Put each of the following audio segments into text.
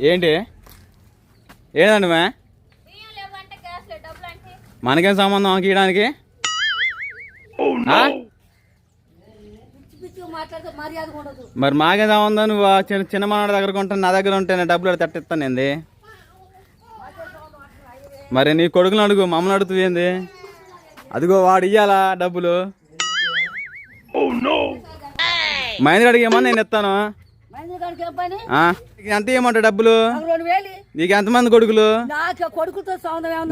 ఏంటి ఏంటండి మే మనకేం సంబంధం గీయడానికి? మరి మాకేం సంబంధం? నువ్వు చిన్న మనవాడి దగ్గర ఉంటాను, నా దగ్గర ఉంటే నేను డబ్బులు తట్టిస్తాను ఏంది? మరి నీ కొడుకుని అడుగు, మమ్మల్ని అడుగుతుంది ఏంది? అదిగో వాడు ఇయ్యాలా డబ్బులు. మహేంద్ర అడిగి ఏమన్నా నేను ఇస్తాను. ఎంత ఇవ్వమంటావు డబ్బులు? నీకు ఎంతమంది కొడుకులు?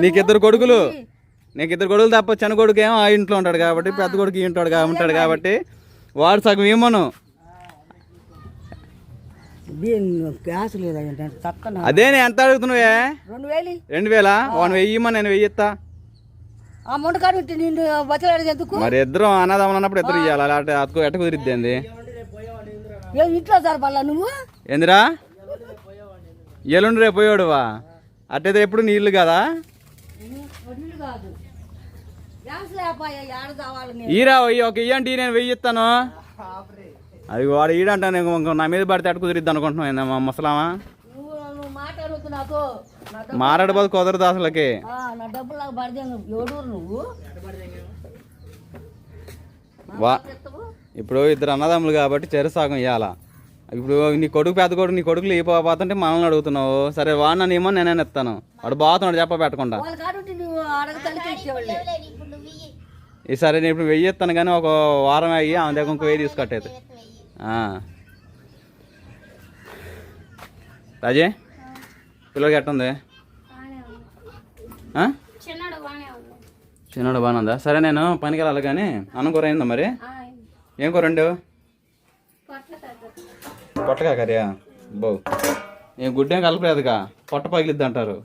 నీకు ఇద్దరు కొడుకులు. తప్ప చిన్న కొడుకు ఏమో ఆ ఇంట్లో ఉంటాడు కాబట్టి, పెద్ద కొడుకు ఉంటాడు కాబట్టి వాడు సగం ఇవ్వమను. అదే నేను ఎంత అడుగుతున్నావే? 2000. వాడు 1000 ఇవ్వమని నేను 1000 ఇస్తా. మరి ఇద్దరు అన్నదమ్ములు అన్నప్పుడు ఇద్దరు ఇవ్వాలి. అలాంటి అతుకు ఎట్ట కుదిరిద్ది ఏంది? నువ్వు ఏందిరా ఎల్లుండి రేపు పోయాడువా? అట్టయితే ఎప్పుడు నీళ్ళు కదా ఈరా ఒక ఇయ్యండి, నేను 1000 ఇస్తాను. అది వాడు ఈడంటా నా మీద పడితే అటు కుదిరిద్ది అనుకుంటున్నావు మా ముసలామా? మారాడబోదు కుదరదు అసలుకి. ఇప్పుడు ఇద్దరు అన్నదమ్ములు కాబట్టి చెరసాగం ఇవ్వాలా. ఇప్పుడు నీ కొడుకు పెద్ద కొడుకు నీ కొడుకులు ఇవ్వబోతుంటే మనల్ని అడుగుతున్నావు. సరే వాడు నన్ను ఏమో నేనే ఇస్తాను. వాడు బాగుతున్నాడు చెప్ప పెట్టకుండా. ఈసారి నేను ఇప్పుడు 1000 ఇస్తాను కానీ ఒక వారం అయ్యి ఆమె దగ్గర ఇంకో 1000 తీసుకొట్టేది. రాజే పిల్లలకి ఎట్టుంది? చిన్నడు బాగానే ఉందా? సరే నేను పనికి వెళ్ళాలి కానీ అన్నం కూర అయిందా? మరి ఏం కూర వండు? పొట్టగా కర్రీయా? బో ఏం గుడ్డేం కలపలేదుగా, పొట్ట పగిలిద్ది అంటారు.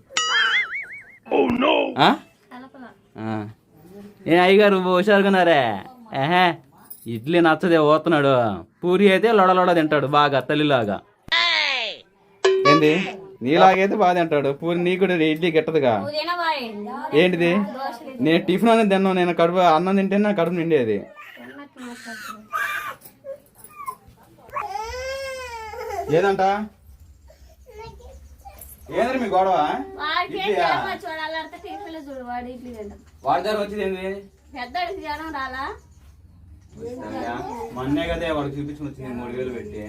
ఏ అయ్యగారు హుషారుకున్నారే? ఇడ్లీ నచ్చదే పోతున్నాడు. పూరి అయితే లొడలొడ తింటాడు బాగా తల్లిలాగా. ఏంది నీలాగైతే బాగా తింటాడు పూరి. నీ కూడా ఇడ్లీ గిట్టదుగా. ఏంటిది? నేను టిఫిన్ అనేది తిన్నాను. నేను కడుపు అన్నం తింటే నా కడుపు నిండేది. ఏదంట ఏంద్రీ మీ గొడవ? వాడి దగ్గర వచ్చింది ఏంది? మొన్నే కదా వాడికి చూపించుకుని వచ్చింది 3000 పెట్టి.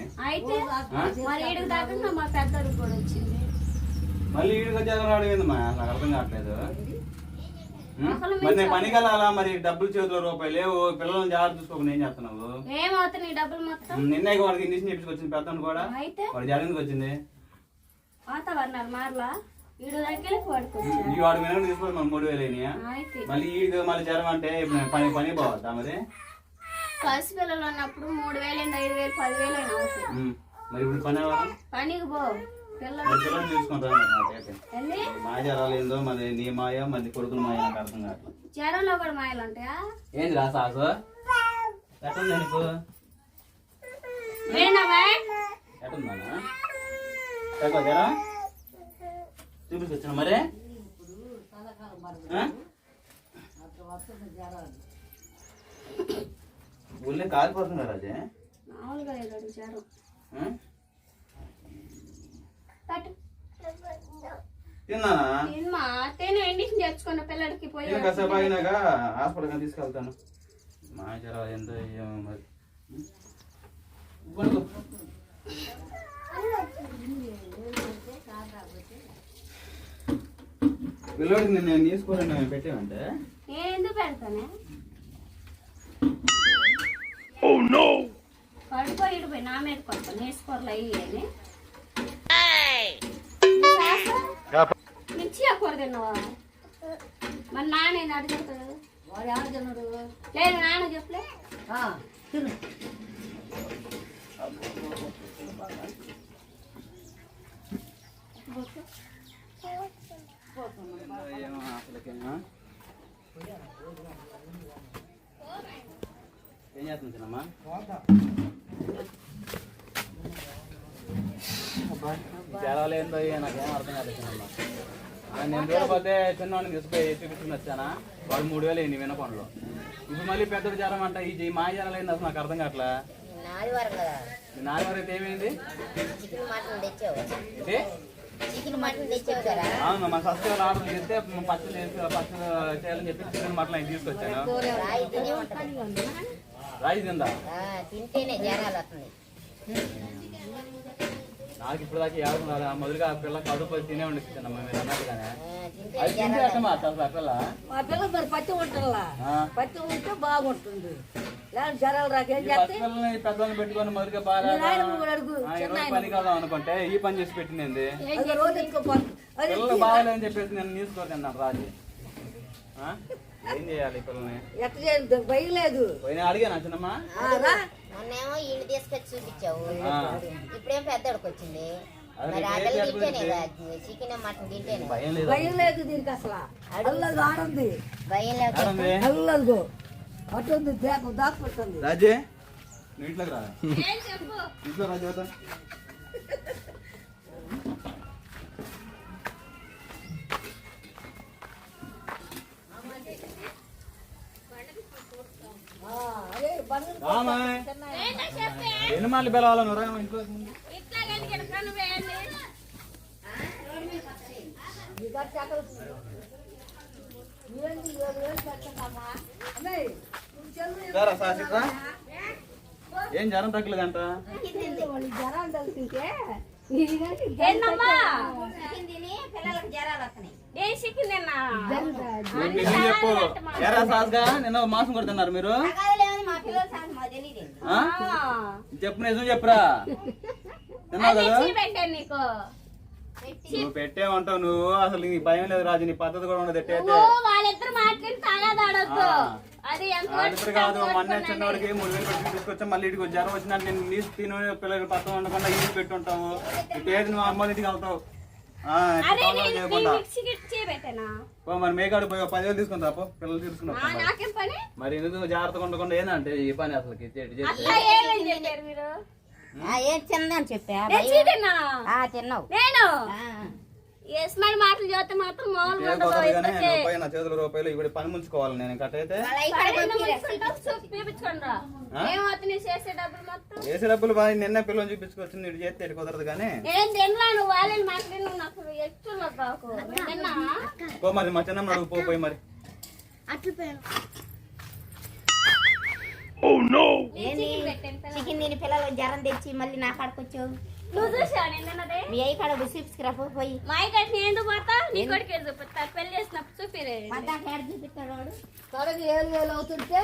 మళ్ళీ ఈడికి వచ్చాక రావడం ఏందమ్మా? నాకు అర్థం కావట్లేదు. మరి నేను పనికి వెళ్ళాలా? మరి డబ్బులు చేతిలో రూపాయలు లేవు. పిల్లలను జాగ్రత్త చూసుకోకుండా ఏం చేస్తున్నావు? నిన్నే వాడికి ఇంగ్లీష్ నేర్పించుకొచ్చింది పెద్దను కూడా. వాడు జరిగింది వచ్చింది ఈ వాడు మీద తీసుకోవాలి. మనం 3000 అయినాయా? మళ్ళీ ఈడికి మళ్ళీ జ్వరం అంటే పని పోవద్దా? మరి పిల్లలు ఉన్నప్పుడు 3000 5000 10,000 మరి ఇప్పుడు పనికి పో. పిల్లలు చూసుకుంటాను. మా జ్వరాలు ఏందో మరి నీ మాయ మరి కొడుకుల మాయ నాకు అర్థం కాదు. జ్వరంలో కూడా మాయలు ఉంటాయా? ఏంది రా సాసు ఎట్టుందా నీకు? ఎట్టుందానా జ్వరం చూపించొచ్చిన మరి? ఊళ్ళో కాలిపోతుంది రాజే. కాసేపు అయినాక హాస్పిటల్కి తీసుకెళ్తాను. మా జ్వరాలు ఎంతో మరి పిల్లడికి నేను తీసుకోరండి పెట్టామంటే ఎందుకు పెడతానే? పడిపోయి నా మీద కొడతాను. వేసుకోరలు అయ్యి మిర్చి కూర తిన్నావా? మరి నాన్న అడుగుతాడు. లేదు నాన్న చెప్పలే. ఏం చేస్తున్నామ్మా? జ్వరాలు ఏందో నాకేం అర్థం కాదు. నేను దూరపోతే చిన్నవాడిని తీసుకుపోయి చూపించుకుని వచ్చానా? వాడు 3000 అయింది వినపంలో. ఇప్పుడు మళ్ళీ పెద్దడు జ్వరం అంట. ఈ మా జ్వరాలు ఏంది అసలు నాకు అర్థం కావట్లా. నాలుగు అయితే ఏమైంది? చికెన్ మటన్ తెచ్చావు కదా అవును మా ఫెస్టివల్ ఆర్డర్ చేస్తే పచ్చడి చేయాలని చెప్పి చికెన్ మటన్ అవి తీసుకొచ్చాను. రాయి తినే ఉంటుంది రాయి తిందా తింటేనే జ్వరాలు వస్తుంది. నాకు ఇప్పుడు దాకా ఏడున్నారు మొదలుగా ఆ పిల్ల కడుపు తినే ఉండిస్తానమ్మా మీరు అన్నట్టుగానే. తింటే అది తింటే అట్టమా అసలు ఆ పిల్ల మా పిల్లలు మరి పత్తి ఉంటుందా ఆ. పత్తి ఉంటే బాగుంటుంది లేదంటే జ్వరాలు రాకేం ఈ చేస్తే పిల్లల్ని పెద్దవాళ్ళని పెట్టుకొని మొదలుగా బాగా నాయనమ్మ కూడా అడుగు పని కాదాం అనుకుంటే ఈ పని చేసి పెట్టింది. అది రోజు ఎత్తుకోపోతుంది అది పిల్లలు బాగాలేదని చెప్పేసి నేను తీసుకోతున్నాను రాజు. ఆ? ఏం చేయాలి ఈ పిల్లల్ని? ఎట్ట చేయదు భయం లేదు పోయినా అడిగాను చిన్నమ్మా. రా మొన్నేమో ఇల్లు తీసుకొచ్చి చూపించావు, ఆ. ఇప్పుడేం పెద్దడికి వచ్చింది. అదే మరి నీకు ఆకలి ఏ తింటేనే చేత కదా చికెన్ మటన్ తింటేనే భయం లేదు. భయం లేదు దీనికి అసలు అల్లది ఆడుంది భయం లేకపోతే ఏడుంది? అల్లదు అటుంది దాక్కుపెడుతుంది రాజే నువ్వు ఇంట్లోకి రా. ఏం చెప్పు ఇంట్లో రాజు అవుతా. అదే బండ్లు రామా ఏంటో చెప్పే ఎన్ని మాటలు పిలవాలా నువ్వు రా ఇంట్లో. ఇట్లా కానీ నువ్వేంది సరే సాక్షిరా ఏం జ్వరం తగ్గలేదంట. జ్వరం తగ్గుతుంటే ఏంటమ్మా చికెన్ తిని పిల్లలకు జ్వరాలు వస్తున్నాయి. ఏం సిక్కిందన్నా నువ్వు నిజం చెప్పు. ఏరా సాస్గా నిన్న ఒక మాసం కూడా తిన్నారు మీరు. తగాదులేమని మా పిల్లలు సాగు మాకు తెలియదు. ఆ? చెప్పు నిజం చెప్పురా. తిన్నావు కదా పెట్టాను నీకు నువ్వు పెట్టే ఉంటావు నువ్వు. అసలు నీ భయం లేదు రాజు, నీ పద్ధతి కూడా ఉండదు. ఎట్టయితే నువ్వు వాళ్ళిద్దరు మాట్లాడి తాగాదాడొద్దు అది ఎంత ఆడిద్దరు కాదు. మొన్న చిన్నవాడికి 3,000 పెట్టి తీసుకొచ్చా. మళ్ళీ ఇటుకు జ్వరం వచ్చినా నేను నీసు తిను పిల్లలకి పక్కన ఉండకుండా ఇల్లు పెట్టి ఉంటావు. ఇటు నువ్వు అమ్మ ఇంటికి వెళ్తావు. అదే చేయకుండా మిక్సీకి ఇచ్చి పెట్టానా మరి మేకాడు పోయి 10,000 తీసుకుంటా పో పిల్లలు తీసుకున్నా. నాకేం పని మరి ఎందుకు జాగ్రత్తగా ఉండకుండా ఏందంటే ఈ పని అసలు అట్లా ఏమని చెప్పారు మీరు ఏం తిందని చెప్పా నేను చీటినా తిన్నావు. నేను ఆ. ఎస్మాడి మాటలు చూస్తే మాత్రం మామూలుగా ఉండదు ఇద్దరికే. నా చేతుల రూపాయలు ఇప్పుడు పని ముంచుకోవాలి నేను కట్టయితే. వాళ్ళ ఇక్కడ చూపించుకోండి రా ఏమవుతుంది చేసే డబ్బులు మొత్తం వేసే డబ్బులు బాగా నిన్న పిల్లలు చూపించుకొచ్చింది ఇటు చేస్తే ఇటు కుదరదు కానీ. నేను తినలా నువ్వు వాళ్ళని మాట్లాడి నువ్వు నాకు ఎక్కువ కాకు తిన్నా పో మరి మా చిన్నమ్మ అడుగు పోయి మరి. ఏంది చికెన్ తిని పిల్లలకు జ్వరం తెచ్చి మళ్ళీ నా కాడకు వచ్చావు. నువ్వు చూసావు నేను తిన్నదే మీ అయ్యి కాడ చూపించుకురా పోయి. మా అయ్యకి నేను ఎందుకు పోతా నీ కొడుకు చూపిస్తా పెళ్లి చేసినప్పుడు చూపిరే పద్దాక ఏడ చూపిస్తాడు వాడు. త్వరగా 7,000 అవుతుంటే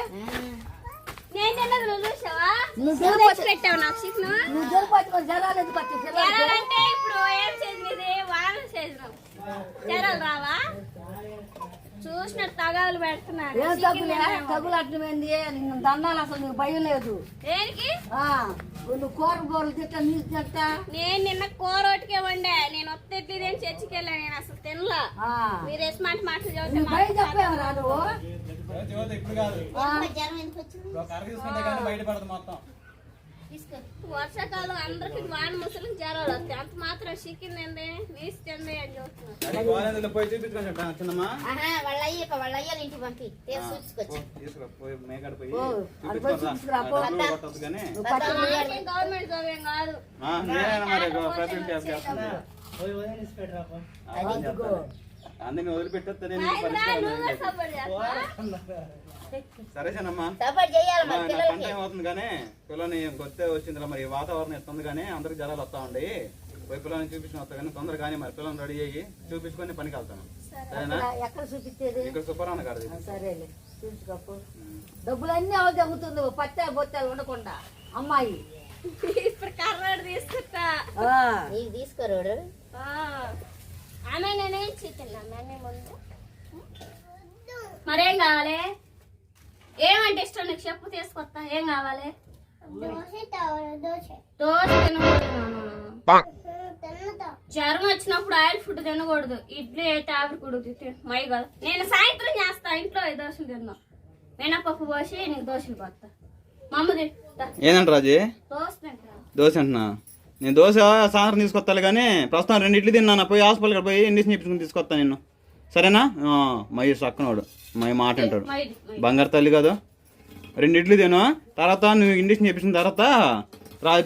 నేను తిన్నది నువ్వు చూసావా నువ్వు నువ్వు తెచ్చి పెట్టావు నాకు చికెన్ నువ్వు జరుపుకొని జ్వరాలు ఎందుకు వచ్చి జరాలంటే ఇప్పుడు ఏం చేసింది వారం చేసినావు జరాలు రావా చూసినట్టు తగాలు పెడుతున్నారు ఏం తగులే తగులు అట్లమైంది నిన్ను దండాలు అసలు నీకు భయం లేదు దేనికి నువ్వు కూరలు తిట్టా నీకు తిట్టా నేను నిన్న కూరొట్టుకే వండా నేను వస్తే ఇడ్లీదేని చర్చికి వెళ్ళా నేను అసలు తినలా మీరు ఎస్మాంటి మాటలు చదివితే భయం చెప్పేవరా నువ్వు ఇప్పుడు కాదు జ్వరం ఎందుకు వచ్చింది? తీసుకుంటే కానీ బయటపడదు మొత్తం. తీసుకో. వర్షాకాలం అందరికి వాన ముసలికి జ్వరాలు వస్తాయి అంత మాత్రం చికెన్ తింది నీసు తింది అని చూస్తున్నారు అది గోవాలందులో పోయి చూపించుకొని చిన్నమ్మా. వాళ్ళ అయ్యాలి ఇంటికి పంపి తీసుకొచ్చి తీసుకురా పోయి మేకాడు పోయి అది పోయి చూసుకురా, పో. కొట్టదు కానీ. గవర్నమెంట్ జాబ్ ఏం కాదు నేనైనా మరి ప్రైవేట్ జాబ్ చేస్తున్నా. అందుకని వదిలిపెట్టొద్దు నేను ఈ పరిస్థితి నువ్వే సపోర్ట్ చేస్తా సరే చిన్నమ్మా. సపోర్ట్ చేయాలి నా మరి పంట పిల్లలకి. ఏమవుతుంది కానీ పిల్లని గొత్తే వచ్చిందిరా మరి వాతావరణం ఎత్తుంది కానీ అందరికి జ్వరాలు వస్తా ఉండి పోయి పిల్లల్ని చూపించిన వస్తా కానీ తొందరగా కానీ మరి పిల్లల్ని రెడీ అయ్యి చూపించుకొని పనికి వెళ్తాను. సరేనా? ఎక్కడ చూపించేది ఇక్కడ సుబ్బరాన్న కాదు. సరేలే చూసుకోపు డబ్బులు అన్ని అవే జరుగుతుంది పత్తాలు బొత్తాలు ఉండకుండా అమ్మాయి ఇప్పుడు కర్రాడు తీసుకుంటా నీకు తీసుకోరాడు. ఆమె నేనేం తిన్నాను అన్నీ ముందు మరేం కావాలి ఏమంటే ఇష్టం నీకు చెప్పు తీసుకొస్తా ఏం కావాలి దోశ తినకూడదు జ్వరం వచ్చినప్పుడు ఆయిల్ ఫుడ్ తినకూడదు ఇడ్లీ అయితే ఆవిరికూడదు మై కదా నేను సాయంత్రం చేస్తా ఇంట్లో 5 దోశలు తిన్నా మినపప్పు పోసి నీకు దోశలు పోస్తా మమ్మది ఏంటంట రాజీ దోశ తింటా దోశ అంటున్నా నేను దోశ సాయంత్రం తీసుకొస్తాను కానీ ప్రస్తుతం 2 ఇడ్లీ తిన్నాను పోయి హాస్పిటల్కి పోయి ఇండిషన్ చెప్పించుకుని తీసుకొస్తాను నిన్ను సరేనా. మహేష్ అక్కనోడు మా మాట అంటాడు బంగారు తల్లి కాదు. 2 ఇడ్లీ తిను తర్వాత నువ్వు ఇండిషన్ చెప్పించిన తర్వాత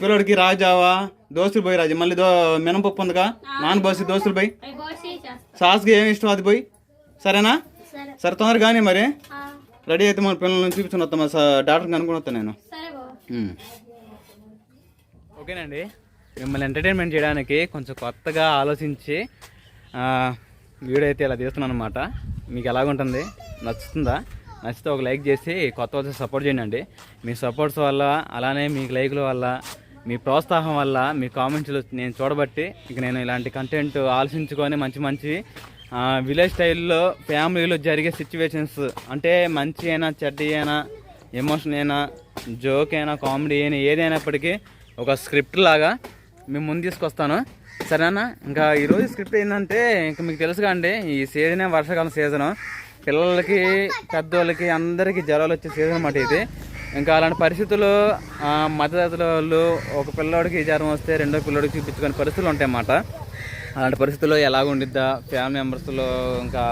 పిల్లడికి రాజావా దోస్తులు పోయి రాజు మళ్ళీ మినపప్పు ఉందిగా నానబోసి దోస్తులు పోయి అవి పోసి చేస్తా. సాస్కి ఏమి ఇష్టం అది పోయి సరేనా? సరే సరే తొందరగా కానీ మరి ఆ, రెడీ అయితే మన పిల్లల్ని చూపించుకుని వస్తాం డాక్టర్ని అనుకుని వస్తాను నేను. సరే బాబు. ఓకేనండి, మిమ్మల్ని ఎంటర్టైన్మెంట్ చేయడానికి కొంచెం కొత్తగా ఆలోచించి వీడియో అయితే ఇలా తీస్తున్నాను అనమాట. మీకు ఎలాగుంటుంది, నచ్చుతుందా? నచ్చితే ఒక లైక్ చేసి కొత్త వాళ్ళకి సపోర్ట్ చేయండి. మీ సపోర్ట్స్ వల్ల, అలానే మీ లైక్ల వల్ల, మీ ప్రోత్సాహం వల్ల, మీ కామెంట్స్లు నేను చూడబట్టి ఇక నేను ఇలాంటి కంటెంట్ ఆలోచించుకొని మంచి మంచి విలేజ్ స్టైల్లో ఫ్యామిలీలో జరిగే సిచ్యువేషన్స్, అంటే మంచి అయినా చెడ్డ అయినా ఎమోషన్ అయినా జోక్ అయినా కామెడీ అయినా ఏదైనప్పటికీ ఒక స్క్రిప్ట్ లాగా మేము ముందు తీసుకొస్తాను. సరేనా? ఇంకా ఈరోజు స్క్రిప్ట్ ఏంటంటే ఇంకా మీకు తెలుసుగా అండి, ఈ సీజనే వర్షాకాలం సీజను. పిల్లలకి పెద్దవాళ్ళకి అందరికీ జ్వరాలు వచ్చే సీజన్ అన్నమాట ఇది. ఇంకా అలాంటి పరిస్థితులు మధ్యతరగతి వాళ్ళు ఒక పిల్లోడికి జ్వరం వస్తే రెండో పిల్లోడికి చూపించుకునే పరిస్థితులు ఉంటాయి అన్నమాట. అలాంటి పరిస్థితుల్లో ఎలాగుండిద్దా ఫ్యామిలీ మెంబర్స్లో ఇంకా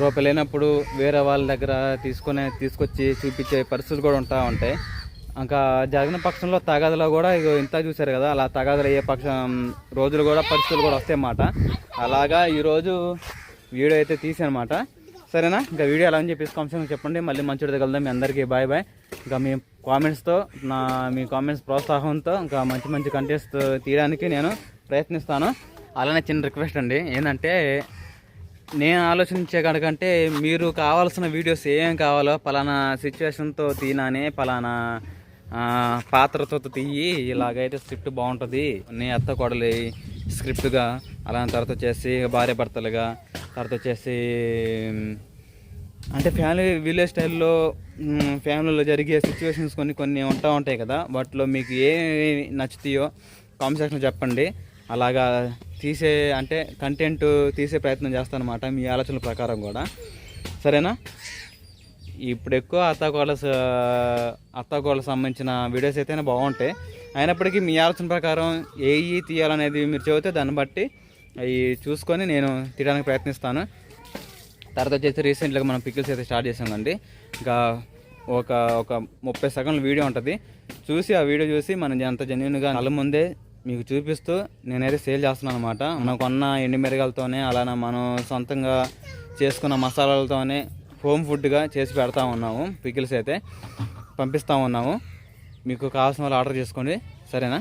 రూపాయలు లేనప్పుడు వేరే వాళ్ళ దగ్గర తీసుకొచ్చి చూపించే పరిస్థితులు కూడా ఉంటాయి. ఇంకా జరిగిన పక్షంలో తగాదలో కూడా ఇంత చూశారు కదా, అలా తగాదలు అయ్యే పక్షం రోజులు కూడా పరిస్థితులు కూడా వస్తాయి అన్నమాట. అలాగా ఈరోజు వీడియో అయితే తీసానమాట. సరేనా? ఇంకా వీడియో ఎలా అని చెప్పేసి కామెంట్స్ చెప్పండి. మళ్ళీ మంచి కలుద్దాం. మీ అందరికీ బాయ్ బాయ్. ఇంకా మీ కామెంట్స్తో మీ కామెంట్స్ ప్రోత్సాహంతో ఇంకా మంచి మంచి కంటెంట్స్ తీయడానికి నేను ప్రయత్నిస్తాను. అలానే చిన్న రిక్వెస్ట్ అండి, ఏంటంటే నేను ఆలోచించే కనుకంటే మీరు కావాల్సిన వీడియోస్ ఏం కావాలో పలానా సిచ్యువేషన్తో తీనానే, పలానా పాత్రతో తీయి, ఇలాగైతే స్క్రిప్ట్ బాగుంటుంది, నీ అత్త కొడలి స్క్రిప్ట్గా, అలానే తర్వాత వచ్చేసి భార్య భర్తలుగా, తర్వాత వచ్చేసి అంటే ఫ్యామిలీ విలేజ్ స్టైల్లో ఫ్యామిలీలో జరిగే సిచ్యువేషన్స్ కొన్ని ఉంటాయి కదా, వాటిలో మీకు ఏ నచ్చుతాయో కామెంట్ సెక్షన్లో చెప్పండి. అలాగా అంటే కంటెంట్ తీసే ప్రయత్నం చేస్తాను అనమాట, మీ ఆలోచనల ప్రకారం కూడా. సరేనా? ఇప్పుడు ఎక్కువ అత్తాకోళ్ళకు సంబంధించిన వీడియోస్ అయితేనే బాగుంటాయి. అయినప్పటికీ మీ ఆలోచన ప్రకారం ఏవి తీయాలనేది మీరు చెబితే దాన్ని బట్టి అవి చూసుకొని నేను తీయడానికి ప్రయత్నిస్తాను. తర్వాత వచ్చేసి రీసెంట్గా మనం పికిల్స్ అయితే స్టార్ట్ చేసామండి. ఇంకా ఒక 30 సెకండ్ల వీడియో ఉంటుంది. ఆ వీడియో చూసి మనం అంత జెన్యూన్గా కళ్ళ ముందే మీకు చూపిస్తూ నేనైతే సేల్ చేస్తున్నాను అనమాట. మనం కొన్న ఎండు మిరగాలతోనే, అలానే మనం సొంతంగా చేసుకున్న మసాలాలతోనే హోమ్ ఫుడ్గా చేసి పెడతా ఉన్నాము. పికిల్స్ అయితే పంపిస్తూ ఉన్నాము. మీకు కావాల్సిన వాళ్ళు ఆర్డర్ చేసుకోండి. సరేనా?